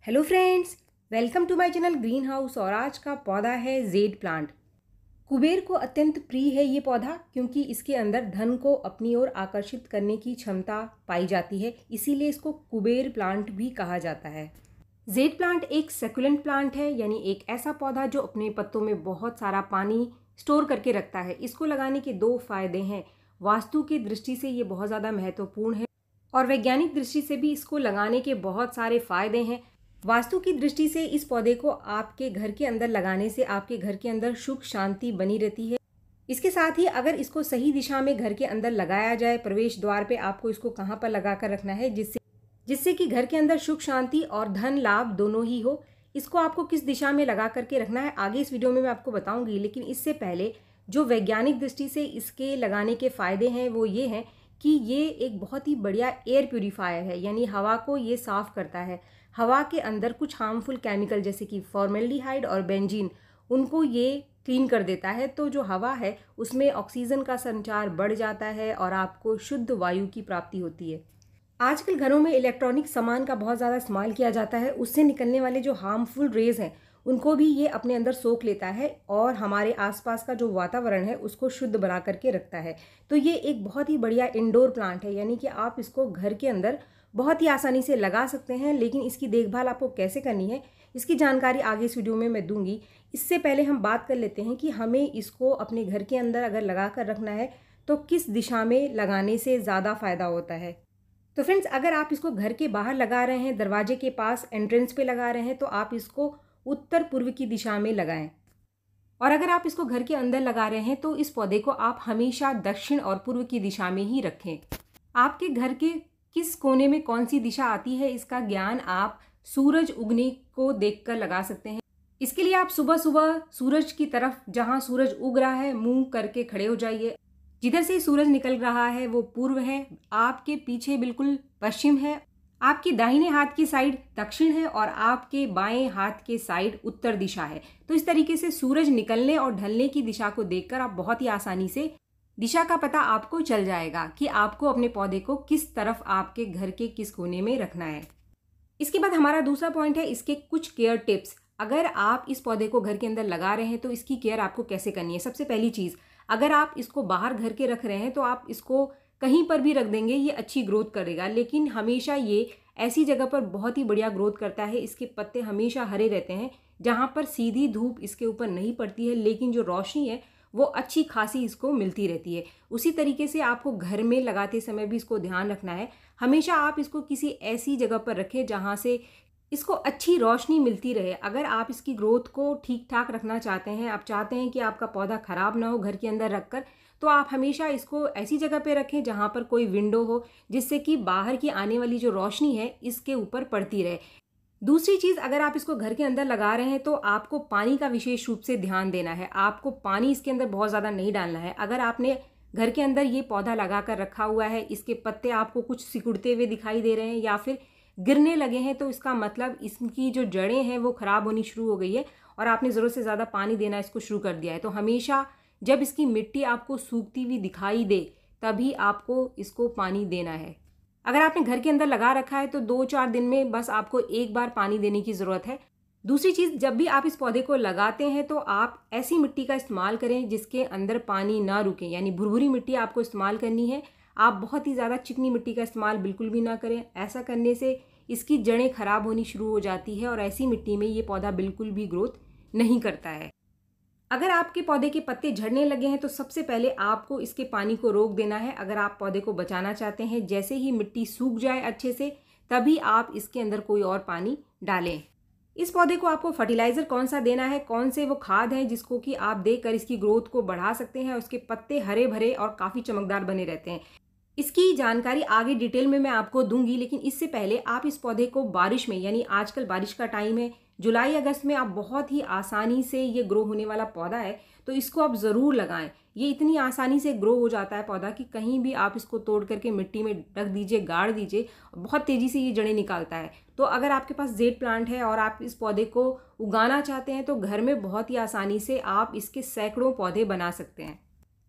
Hello friends, welcome to my channel Green House. और आज का पौधा है जेड प्लांट। कुबेर को अत्यंत प्रिय है ये पौधा, क्योंकि इसके अंदर धन को अपनी ओर आकर्षित करने की क्षमता पाई जाती है। इसीलिए इसको कुबेर प्लांट भी कहा जाता है। जेड प्लांट एक सेकुलेंट प्लांट है, यानी एक ऐसा पौधा जो अपने पत्तों में बहुत सारा पानी स्टोर करके रखता है। इसको लगाने के दो फायदे हैं। वास्तु की दृष्टि से ये बहुत ज़्यादा महत्वपूर्ण है और वैज्ञानिक दृष्टि से भी इसको लगाने के बहुत सारे फायदे हैं। वास्तु की दृष्टि से इस पौधे को आपके घर के अंदर लगाने से आपके घर के अंदर सुख शांति बनी रहती है। इसके साथ ही अगर इसको सही दिशा में घर के अंदर लगाया जाए, प्रवेश द्वार पे आपको इसको कहाँ पर लगा कर रखना है जिससे कि घर के अंदर सुख शांति और धन लाभ दोनों ही हो। इसको आपको किस दिशा में लगा करके रखना है आगे इस वीडियो में मैं आपको बताऊंगी। लेकिन इससे पहले जो वैज्ञानिक दृष्टि से इसके लगाने के फायदे हैं वो ये हैं कि ये एक बहुत ही बढ़िया एयर प्यूरीफायर है, यानी हवा को ये साफ करता है। हवा के अंदर कुछ हार्मफुल केमिकल जैसे कि फॉर्मेल्डिहाइड और बेंजीन, उनको ये क्लीन कर देता है। तो जो हवा है उसमें ऑक्सीजन का संचार बढ़ जाता है और आपको शुद्ध वायु की प्राप्ति होती है। आजकल घरों में इलेक्ट्रॉनिक सामान का बहुत ज़्यादा इस्तेमाल किया जाता है। उससे निकलने वाले जो हार्मफुल रेज हैं उनको भी ये अपने अंदर सोख लेता है और हमारे आसपास का जो वातावरण है उसको शुद्ध बना करके रखता है। तो ये एक बहुत ही बढ़िया इंडोर प्लांट है, यानी कि आप इसको घर के अंदर बहुत ही आसानी से लगा सकते हैं। लेकिन इसकी देखभाल आपको कैसे करनी है इसकी जानकारी आगे इस वीडियो में मैं दूंगी। इससे पहले हम बात कर लेते हैं कि हमें इसको अपने घर के अंदर अगर लगा कर रखना है तो किस दिशा में लगाने से ज़्यादा फ़ायदा होता है। तो फ्रेंड्स, अगर आप इसको घर के बाहर लगा रहे हैं, दरवाजे के पास एंट्रेंस पे लगा रहे हैं, तो आप इसको उत्तर पूर्व की दिशा में लगाएं। और अगर आप इसको घर के अंदर लगा रहे हैं तो इस पौधे को आप हमेशा दक्षिण और पूर्व की दिशा में ही रखें। आपके घर के किस कोने में कौन सी दिशा आती है इसका ज्ञान आप सूरज उगने को देखकर लगा सकते हैं। इसके लिए आप सुबह सुबह सूरज की तरफ, जहां सूरज उग रहा है, मुंह करके खड़े हो जाइए। जिधर से सूरज निकल रहा है वो पूर्व है, आपके पीछे बिल्कुल पश्चिम है, आपके दाहिने हाथ की साइड दक्षिण है और आपके बाएं हाथ के साइड उत्तर दिशा है। तो इस तरीके से सूरज निकलने और ढलने की दिशा को देखकर आप बहुत ही आसानी से दिशा का पता आपको चल जाएगा कि आपको अपने पौधे को किस तरफ आपके घर के किस कोने में रखना है। इसके बाद हमारा दूसरा पॉइंट है इसके कुछ केयर टिप्स। अगर आप इस पौधे को घर के अंदर लगा रहे हैं तो इसकी केयर आपको कैसे करनी है। सबसे पहली चीज़, अगर आप इसको बाहर घर के रख रहे हैं तो आप इसको कहीं पर भी रख देंगे, ये अच्छी ग्रोथ करेगा। लेकिन हमेशा ये ऐसी जगह पर बहुत ही बढ़िया ग्रोथ करता है। इसके पत्ते हमेशा हरे रहते हैं जहाँ पर सीधी धूप इसके ऊपर नहीं पड़ती है, लेकिन जो रोशनी है वो अच्छी खासी इसको मिलती रहती है। उसी तरीके से आपको घर में लगाते समय भी इसको ध्यान रखना है। हमेशा आप इसको किसी ऐसी जगह पर रखें जहाँ से इसको अच्छी रोशनी मिलती रहे। अगर आप इसकी ग्रोथ को ठीक ठाक रखना चाहते हैं, आप चाहते हैं कि आपका पौधा खराब ना हो घर के अंदर रखकर, तो आप हमेशा इसको ऐसी जगह पे रखें जहाँ पर कोई विंडो हो, जिससे कि बाहर की आने वाली जो रोशनी है इसके ऊपर पड़ती रहे। दूसरी चीज़, अगर आप इसको घर के अंदर लगा रहे हैं तो आपको पानी का विशेष रूप से ध्यान देना है। आपको पानी इसके अंदर बहुत ज़्यादा नहीं डालना है। अगर आपने घर के अंदर ये पौधा लगा कर रखा हुआ है, इसके पत्ते आपको कुछ सिकुड़ते हुए दिखाई दे रहे हैं या फिर गिरने लगे हैं, तो इसका मतलब इसकी जो जड़ें हैं वो ख़राब होनी शुरू हो गई है और आपने ज़रूरत से ज़्यादा पानी देना इसको शुरू कर दिया है। तो हमेशा जब इसकी मिट्टी आपको सूखती हुई दिखाई दे तभी आपको इसको पानी देना है। अगर आपने घर के अंदर लगा रखा है तो 2-4 दिन में बस आपको एक बार पानी देने की ज़रूरत है। दूसरी चीज़, जब भी आप इस पौधे को लगाते हैं तो आप ऐसी मिट्टी का इस्तेमाल करें जिसके अंदर पानी ना रुके, यानी भुरभुरी मिट्टी आपको इस्तेमाल करनी है। आप बहुत ही ज़्यादा चिकनी मिट्टी का इस्तेमाल बिल्कुल भी ना करें। ऐसा करने से इसकी जड़ें खराब होनी शुरू हो जाती है और ऐसी मिट्टी में ये पौधा बिल्कुल भी ग्रोथ नहीं करता है। अगर आपके पौधे के पत्ते झड़ने लगे हैं तो सबसे पहले आपको इसके पानी को रोक देना है। अगर आप पौधे को बचाना चाहते हैं, जैसे ही मिट्टी सूख जाए अच्छे से तभी आप इसके अंदर कोई और पानी डालें। इस पौधे को आपको फर्टिलाइज़र कौन सा देना है, कौन से वो खाद हैं जिसको कि आप देकर इसकी ग्रोथ को बढ़ा सकते हैं। उसके पत्ते हरे भरे और काफ़ी चमकदार बने रहते हैं। इसकी जानकारी आगे डिटेल में मैं आपको दूंगी। लेकिन इससे पहले आप इस पौधे को बारिश में, यानी आजकल बारिश का टाइम है, जुलाई अगस्त में आप बहुत ही आसानी से ये ग्रो होने वाला पौधा है, तो इसको आप ज़रूर लगाएं। ये इतनी आसानी से ग्रो हो जाता है पौधा कि कहीं भी आप इसको तोड़ करके मिट्टी में रख दीजिए, गाड़ दीजिए, बहुत तेज़ी से ये जड़ें निकालता है। तो अगर आपके पास जेड प्लांट है और आप इस पौधे को उगाना चाहते हैं तो घर में बहुत ही आसानी से आप इसके सैकड़ों पौधे बना सकते हैं।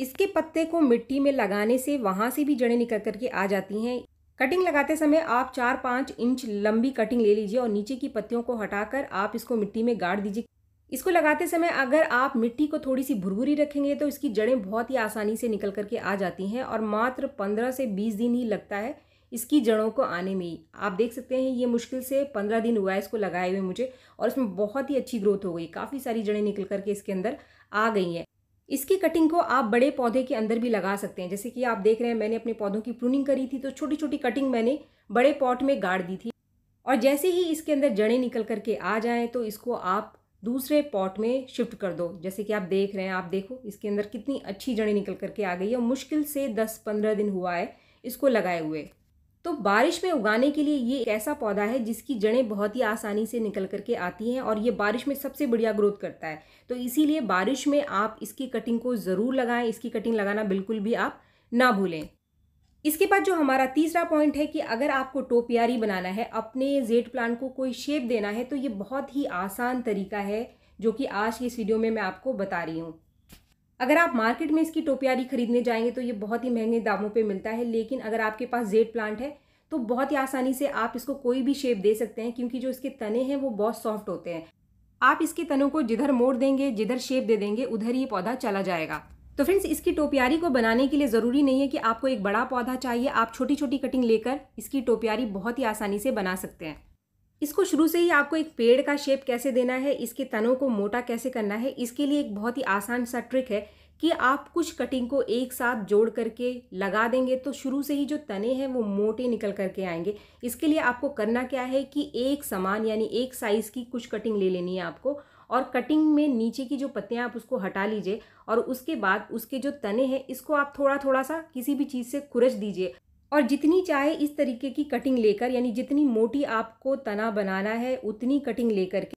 इसके पत्ते को मिट्टी में लगाने से वहाँ से भी जड़ें निकल करके आ जाती हैं। कटिंग लगाते समय आप 4-5 इंच लंबी कटिंग ले लीजिए और नीचे की पत्तियों को हटाकर आप इसको मिट्टी में गाड़ दीजिए। इसको लगाते समय अगर आप मिट्टी को थोड़ी सी भुरभुरी रखेंगे तो इसकी जड़ें बहुत ही आसानी से निकल करके आ जाती हैं और मात्र 15 से 20 दिन ही लगता है इसकी जड़ों को आने में ही। आप देख सकते हैं ये मुश्किल से 15 दिन हुआ है इसको लगाए हुए मुझे, और इसमें बहुत ही अच्छी ग्रोथ हो गई, काफ़ी सारी जड़ें निकल करके इसके अंदर आ गई हैं। इसकी कटिंग को आप बड़े पौधे के अंदर भी लगा सकते हैं। जैसे कि आप देख रहे हैं मैंने अपने पौधों की प्रूनिंग करी थी तो छोटी छोटी कटिंग मैंने बड़े पॉट में गाड़ दी थी, और जैसे ही इसके अंदर जड़ें निकल करके आ जाएं तो इसको आप दूसरे पॉट में शिफ्ट कर दो। जैसे कि आप देख रहे हैं, आप देखो इसके अंदर कितनी अच्छी जड़ें निकल करके आ गई है, और मुश्किल से 10-15 दिन हुआ है इसको लगाए हुए। तो बारिश में उगाने के लिए ये एक ऐसा पौधा है जिसकी जड़ें बहुत ही आसानी से निकल करके आती हैं और ये बारिश में सबसे बढ़िया ग्रोथ करता है। तो इसीलिए बारिश में आप इसकी कटिंग को ज़रूर लगाएं, इसकी कटिंग लगाना बिल्कुल भी आप ना भूलें। इसके बाद जो हमारा तीसरा पॉइंट है कि अगर आपको टोपियारी बनाना है, अपने जेड प्लांट को कोई शेप देना है, तो ये बहुत ही आसान तरीका है जो कि आज की इस वीडियो में मैं आपको बता रही हूँ। अगर आप मार्केट में इसकी टोपियारी खरीदने जाएंगे तो ये बहुत ही महंगे दामों पे मिलता है, लेकिन अगर आपके पास जेड प्लांट है तो बहुत ही आसानी से आप इसको कोई भी शेप दे सकते हैं, क्योंकि जो इसके तने हैं वो बहुत सॉफ्ट होते हैं। आप इसके तनों को जिधर मोड़ देंगे, जिधर शेप दे देंगे, उधर ही पौधा चला जाएगा। तो फ्रेंड्स, इसकी टोपियारी को बनाने के लिए ज़रूरी नहीं है कि आपको एक बड़ा पौधा चाहिए, आप छोटी छोटी कटिंग लेकर इसकी टोपियारी बहुत ही आसानी से बना सकते हैं। इसको शुरू से ही आपको एक पेड़ का शेप कैसे देना है, इसके तनों को मोटा कैसे करना है, इसके लिए एक बहुत ही आसान सा ट्रिक है कि आप कुछ कटिंग को एक साथ जोड़ करके लगा देंगे तो शुरू से ही जो तने हैं वो मोटे निकल करके आएंगे। इसके लिए आपको करना क्या है कि एक समान यानी एक साइज़ की कुछ कटिंग ले लेनी है आपको, और कटिंग में नीचे की जो पत्तियां आप उसको हटा लीजिए, और उसके बाद उसके जो तने हैं इसको आप थोड़ा थोड़ा सा किसी भी चीज़ से खुरच दीजिए, और जितनी चाहे इस तरीके की कटिंग लेकर, यानी जितनी मोटी आपको तना बनाना है उतनी कटिंग लेकर के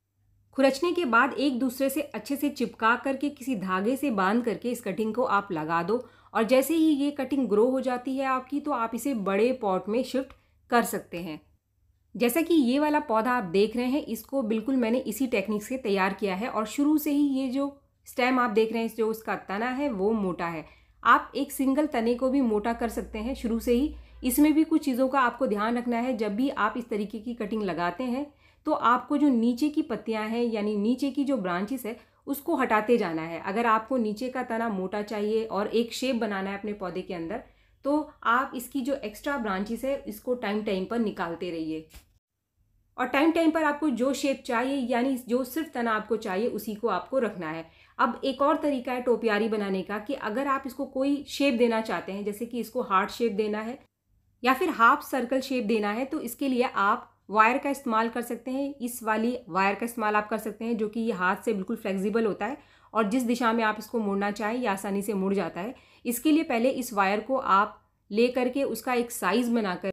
खुरचने के बाद एक दूसरे से अच्छे से चिपका करके किसी धागे से बांध करके इस कटिंग को आप लगा दो, और जैसे ही ये कटिंग ग्रो हो जाती है आपकी तो आप इसे बड़े पॉट में शिफ्ट कर सकते हैं। जैसा कि ये वाला पौधा आप देख रहे हैं, इसको बिल्कुल मैंने इसी टेक्निक से तैयार किया है, और शुरू से ही ये जो स्टेम आप देख रहे हैं, जो उसका तना है वो मोटा है। आप एक सिंगल तने को भी मोटा कर सकते हैं शुरू से ही। इसमें भी कुछ चीज़ों का आपको ध्यान रखना है। जब भी आप इस तरीके की कटिंग लगाते हैं तो आपको जो नीचे की पत्तियां हैं यानी नीचे की जो ब्रांचेस है उसको हटाते जाना है। अगर आपको नीचे का तना मोटा चाहिए और एक शेप बनाना है अपने पौधे के अंदर, तो आप इसकी जो एक्स्ट्रा ब्रांचेस है इसको टाइम टाइम पर निकालते रहिए, और टाइम टाइम पर आपको जो शेप चाहिए यानी जो सिर्फ तना आपको चाहिए उसी को आपको रखना है। अब एक और तरीका है टोपियारी बनाने का कि अगर आप इसको कोई शेप देना चाहते हैं, जैसे कि इसको हार्ट शेप देना है या फिर हाफ सर्कल शेप देना है, तो इसके लिए आप वायर का इस्तेमाल कर सकते हैं। इस वाली वायर का इस्तेमाल आप कर सकते हैं जो कि ये हाथ से बिल्कुल फ्लेक्सिबल होता है, और जिस दिशा में आप इसको मोड़ना चाहें ये आसानी से मुड़ जाता है। इसके लिए पहले इस वायर को आप ले करके उसका एक साइज़ बनाकर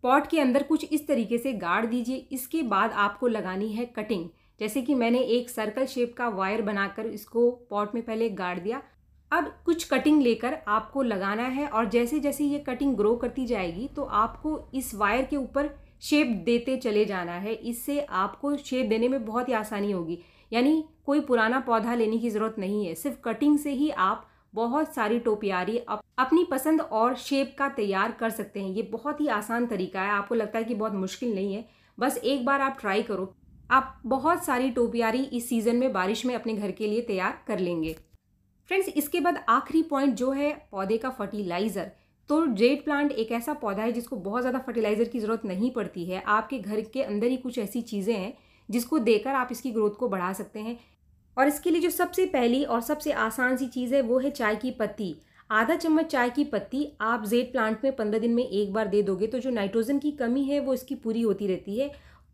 पॉट के अंदर कुछ इस तरीके से गाड़ दीजिए। इसके बाद आपको लगानी है कटिंग। जैसे कि मैंने एक सर्कल शेप का वायर बनाकर इसको पॉट में पहले गाड़ दिया। अब कुछ कटिंग लेकर आपको लगाना है, और जैसे जैसे ये कटिंग ग्रो करती जाएगी तो आपको इस वायर के ऊपर शेप देते चले जाना है। इससे आपको शेप देने में बहुत ही आसानी होगी। यानी कोई पुराना पौधा लेने की ज़रूरत नहीं है, सिर्फ कटिंग से ही आप बहुत सारी टोपियारी अपनी पसंद और शेप का तैयार कर सकते हैं। ये बहुत ही आसान तरीका है, आपको लगता है कि बहुत मुश्किल नहीं है, बस एक बार आप ट्राई करो, आप बहुत सारी टोपियारी इस सीज़न में बारिश में अपने घर के लिए तैयार कर लेंगे। फ्रेंड्स, इसके बाद आखिरी पॉइंट जो है पौधे का फर्टिलाइज़र। तो जेड प्लांट एक ऐसा पौधा है जिसको बहुत ज़्यादा फर्टिलाइज़र की ज़रूरत नहीं पड़ती है। आपके घर के अंदर ही कुछ ऐसी चीज़ें हैं जिसको देकर आप इसकी ग्रोथ को बढ़ा सकते हैं, और इसके लिए जो सबसे पहली और सबसे आसान सी चीज़ है वो है चाय की पत्ती। आधा चम्मच चाय की पत्ती आप जेड प्लांट में 15 दिन में एक बार दे दोगे तो जो नाइट्रोजन की कमी है वो इसकी पूरी होती रहती है।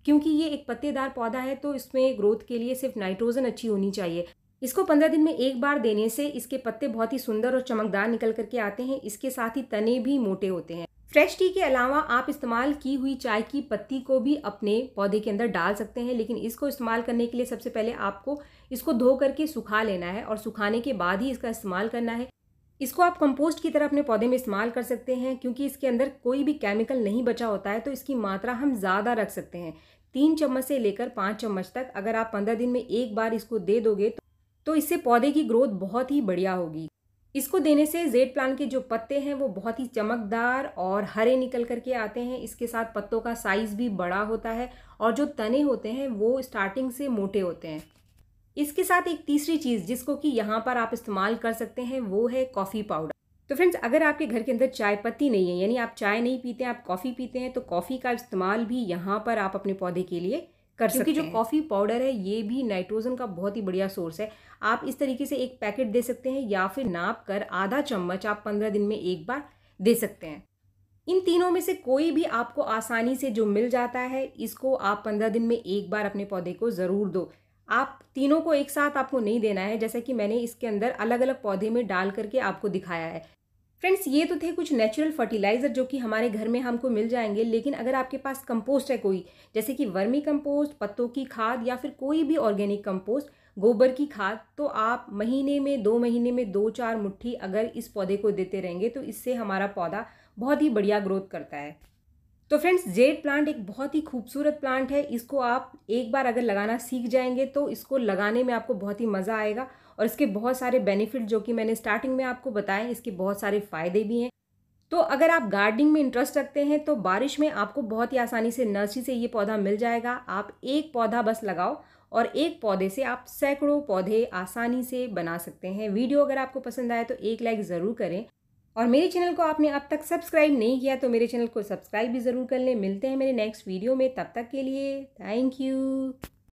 क्योंकि ये एक पत्तेदार पौधा है तो इसमें ग्रोथ के लिए सिर्फ नाइट्रोजन अच्छी होनी चाहिए। इसको 15 दिन में एक बार देने से इसके पत्ते बहुत ही सुंदर और चमकदार निकल करके आते हैं। इसके साथ ही तने भी मोटे होते हैं। फ्रेश टी के अलावा आप इस्तेमाल की हुई चाय की पत्ती को भी अपने पौधे के अंदर डाल सकते हैं, लेकिन इसको इस्तेमाल करने के लिए सबसे पहले आपको इसको धो करके सुखा लेना है, और सुखाने के बाद ही इसका इस्तेमाल करना है। इसको आप कंपोस्ट की तरह अपने पौधे में इस्तेमाल कर सकते हैं, क्योंकि इसके अंदर कोई भी केमिकल नहीं बचा होता है, तो इसकी मात्रा हम ज़्यादा रख सकते हैं। 3 चम्मच से लेकर 5 चम्मच तक अगर आप 15 दिन में एक बार इसको दे दोगे तो इससे पौधे की ग्रोथ बहुत ही बढ़िया होगी। इसको देने से जेड प्लांट के जो पत्ते हैं वो बहुत ही चमकदार और हरे निकल करके आते हैं। इसके साथ पत्तों का साइज़ भी बड़ा होता है और जो तने होते हैं वो स्टार्टिंग से मोटे होते हैं। इसके साथ एक तीसरी चीज़ जिसको कि यहाँ पर आप इस्तेमाल कर सकते हैं वो है कॉफ़ी पाउडर। तो फ्रेंड्स, अगर आपके घर के अंदर चाय पत्ती नहीं है, यानी आप चाय नहीं पीते हैं, आप कॉफ़ी पीते हैं, तो कॉफ़ी का इस्तेमाल भी यहाँ पर आप अपने पौधे के लिए कर सकते हैं। क्योंकि जो कॉफ़ी पाउडर है ये भी नाइट्रोजन का बहुत ही बढ़िया सोर्स है। आप इस तरीके से एक पैकेट दे सकते हैं या फिर नाप कर आधा चम्मच आप 15 दिन में एक बार दे सकते हैं। इन तीनों में से कोई भी आपको आसानी से जो मिल जाता है, इसको आप 15 दिन में एक बार अपने पौधे को ज़रूर दो। आप तीनों को एक साथ आपको नहीं देना है, जैसा कि मैंने इसके अंदर अलग अलग पौधे में डाल करके आपको दिखाया है। फ्रेंड्स, ये तो थे कुछ नेचुरल फर्टिलाइज़र जो कि हमारे घर में हमको मिल जाएंगे, लेकिन अगर आपके पास कंपोस्ट है कोई, जैसे कि वर्मी कंपोस्ट, पत्तों की खाद या फिर कोई भी ऑर्गेनिक कंपोस्ट, गोबर की खाद, तो आप महीने में 2 महीने में 2-4 मुट्ठी अगर इस पौधे को देते रहेंगे तो इससे हमारा पौधा बहुत ही बढ़िया ग्रोथ करता है। तो फ्रेंड्स, जेड प्लांट एक बहुत ही खूबसूरत प्लांट है। इसको आप एक बार अगर लगाना सीख जाएंगे तो इसको लगाने में आपको बहुत ही मज़ा आएगा और इसके बहुत सारे बेनिफिट जो कि मैंने स्टार्टिंग में आपको बताए, इसके बहुत सारे फ़ायदे भी हैं। तो अगर आप गार्डनिंग में इंटरेस्ट रखते हैं तो बारिश में आपको बहुत ही आसानी से नर्सरी से ये पौधा मिल जाएगा। आप एक पौधा बस लगाओ और एक पौधे से आप सैकड़ों पौधे आसानी से बना सकते हैं। वीडियो अगर आपको पसंद आए तो एक लाइक ज़रूर करें और मेरे चैनल को आपने अब तक सब्सक्राइब नहीं किया तो मेरे चैनल को सब्सक्राइब भी ज़रूर कर लें। मिलते हैं मेरे नेक्स्ट वीडियो में, तब तक के लिए थैंक यू।